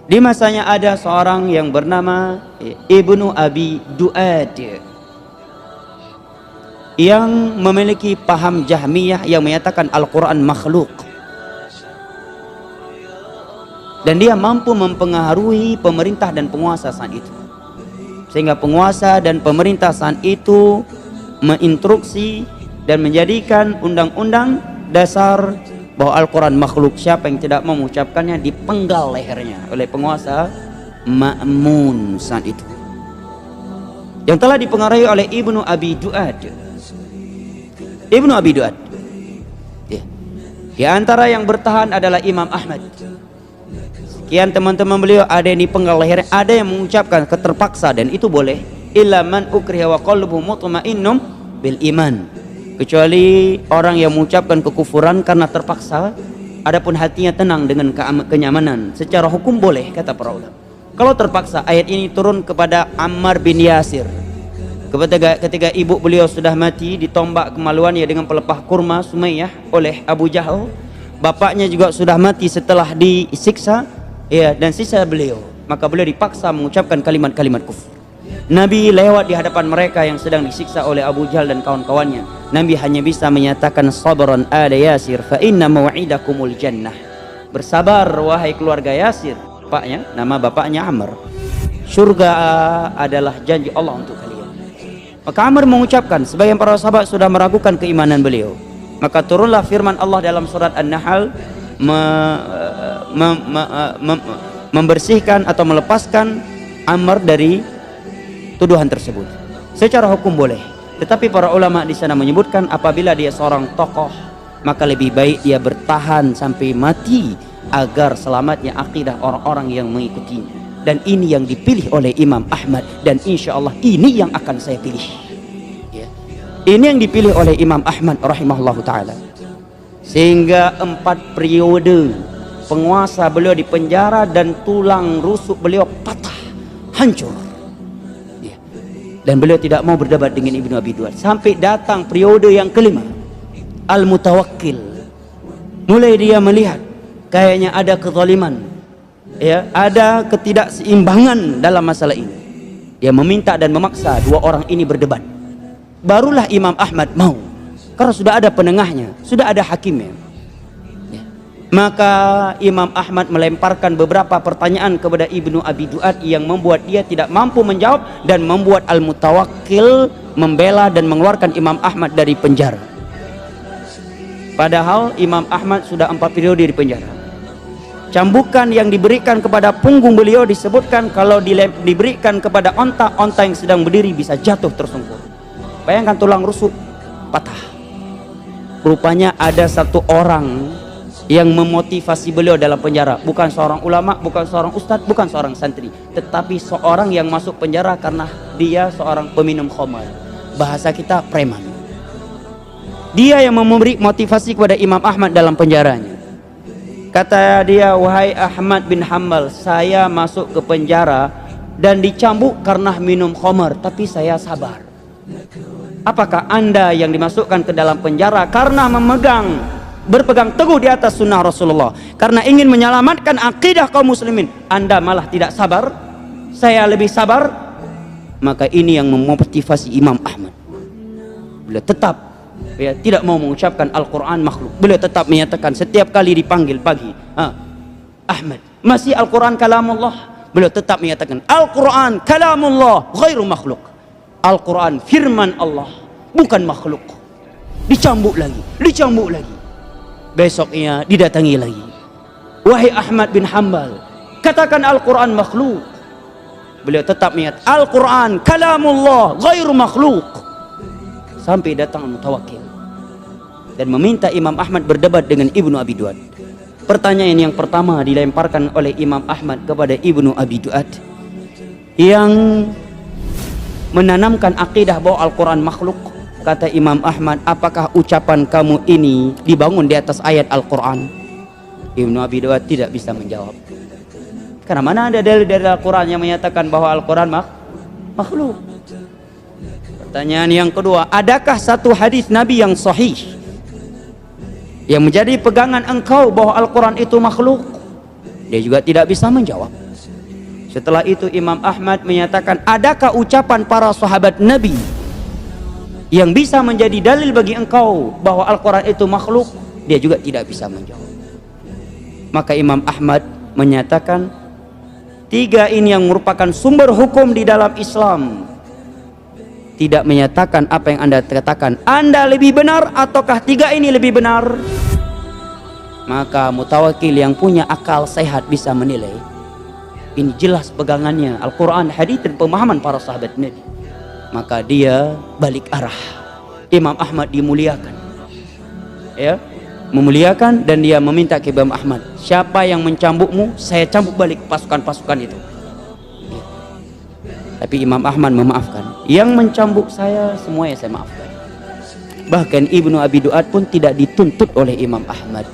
Di masanya ada seorang yang bernama Ibnu Abi Duad yang memiliki paham Jahmiyah yang menyatakan Al-Quran makhluk, dan dia mampu mempengaruhi pemerintah dan penguasa saat itu, sehingga penguasa dan pemerintah saat itu menginstruksi dan menjadikan undang-undang dasar bahwa Al-Quran makhluk. Siapa yang tidak mau mengucapkannya dipenggal lehernya oleh penguasa Ma'mun saat itu, yang telah dipengaruhi oleh Ibnu Abi Duad. Ibnu Abi Duad ya. Di antara yang bertahan adalah Imam Ahmad. Sekian teman-teman beliau, ada yang dipenggal lehernya, ada yang mengucapkan keterpaksa, dan itu boleh. Illa man ukriha wa qalbuhu mutmainnum bil iman, kecuali orang yang mengucapkan kekufuran karena terpaksa, adapun hatinya tenang dengan kenyamanan. Secara hukum boleh, kata para ulama. Kalau terpaksa, ayat ini turun kepada Ammar bin Yasir ketika ibu beliau sudah mati, ditombak kemaluannya dengan pelepah kurma Sumayyah oleh Abu Jahal. Bapaknya juga sudah mati setelah disiksa ya, dan sisa beliau, maka beliau dipaksa mengucapkan kalimat-kalimat kufur. Nabi lewat di hadapan mereka yang sedang disiksa oleh Abu Jahal dan kawan-kawannya. Nabi hanya bisa menyatakan sabran ala Yasir fa inna mau'idakumul jannah. Bersabar wahai keluarga Yasir. Bapaknya, nama bapaknya Amr. Surga adalah janji Allah untuk kalian. Maka Amr mengucapkan, sebagian para sahabat sudah meragukan keimanan beliau. Maka turunlah firman Allah dalam surat An-Nahl membersihkan atau melepaskan Amr dari tuduhan tersebut. Secara hukum boleh, tetapi para ulama di sana menyebutkan apabila dia seorang tokoh, maka lebih baik dia bertahan sampai mati agar selamatnya akidah orang-orang yang mengikutinya. Dan ini yang dipilih oleh Imam Ahmad, dan insya Allah ini yang akan saya pilih ya. Ini yang dipilih oleh Imam Ahmad rahimahullah ta'ala, sehingga 4 periode penguasa beliau di penjara dan tulang rusuk beliau patah, hancur. Dan beliau tidak mau berdebat dengan Ibnu Abi Duad sampai datang periode yang kelima, Al-Mutawakkil. Mulai dia melihat kayaknya ada kezaliman ya, ada ketidakseimbangan dalam masalah ini. Dia meminta dan memaksa 2 orang ini berdebat. Barulah Imam Ahmad mau, karena sudah ada penengahnya, sudah ada hakimnya ya. Maka Imam Ahmad melemparkan beberapa pertanyaan kepada Ibnu Abi Duad yang membuat dia tidak mampu menjawab, dan membuat Al-Mutawakkil membela dan mengeluarkan Imam Ahmad dari penjara. Padahal Imam Ahmad sudah 4 periode di penjara. Cambukan yang diberikan kepada punggung beliau disebutkan kalau diberikan kepada onta yang sedang berdiri bisa jatuh tersungkur. Bayangkan tulang rusuk patah. Rupanya ada 1 orang yang memotivasi beliau dalam penjara, bukan seorang ulama, bukan seorang ustadz, bukan seorang santri, tetapi seorang yang masuk penjara karena dia seorang peminum khamar. Bahasa kita preman. Dia yang memberi motivasi kepada Imam Ahmad dalam penjaranya. Kata dia, wahai Ahmad bin Hanbal, saya masuk ke penjara dan dicambuk karena minum khamar, tapi saya sabar. Apakah anda yang dimasukkan ke dalam penjara karena berpegang teguh di atas sunnah Rasulullah, karena ingin menyelamatkan akidah kaum muslimin, anda malah tidak sabar? Saya lebih sabar. Maka ini yang memotivasi Imam Ahmad. Beliau tetap tidak mau mengucapkan Al-Quran makhluk. Beliau tetap menyatakan setiap kali dipanggil pagi, Ahmad, masih Al-Quran kalamullah? Beliau tetap menyatakan Al-Quran kalamullah ghairu makhluk. Al-Quran firman Allah, bukan makhluk. Dicambuk lagi, dicambuk lagi. Besoknya didatangi lagi, wahai Ahmad bin Hanbal, katakan Al-Quran makhluk. Beliau tetap menyatakan Al-Quran kalamullah ghairu makhluk. Sampai datang Mutawakkil dan meminta Imam Ahmad berdebat dengan Ibnu Abi Duad. Pertanyaan yang pertama dilemparkan oleh Imam Ahmad kepada Ibnu Abi Duad yang menanamkan akidah bahwa Al-Quran makhluk. Kata Imam Ahmad, apakah ucapan kamu ini dibangun di atas ayat Al-Quran? Ibnu Abi Duad tidak bisa menjawab, karena mana ada dalil dari Al-Quran yang menyatakan bahwa Al-Quran makhluk. Pertanyaan yang kedua, adakah satu hadis Nabi yang sahih yang menjadi pegangan engkau bahwa Al-Quran itu makhluk? Dia juga tidak bisa menjawab. Setelah itu Imam Ahmad menyatakan, adakah ucapan para sahabat Nabi yang bisa menjadi dalil bagi engkau bahwa Al-Quran itu makhluk? Dia juga tidak bisa menjawab. Maka Imam Ahmad menyatakan, tiga ini yang merupakan sumber hukum di dalam Islam tidak menyatakan apa yang Anda katakan. Anda lebih benar ataukah tiga ini lebih benar? Maka mutawakil yang punya akal sehat bisa menilai, ini jelas pegangannya Al-Quran, hadis dan pemahaman para sahabat Nabi. Maka dia balik arah. Imam Ahmad dimuliakan, ya, memuliakan, dan dia meminta ke Imam Ahmad, siapa yang mencambukmu, saya cambuk balik pasukan-pasukan itu. Ya. Tapi Imam Ahmad memaafkan. Yang mencambuk saya, semuanya saya maafkan. Bahkan Ibnu Abi Duat pun tidak dituntut oleh Imam Ahmad.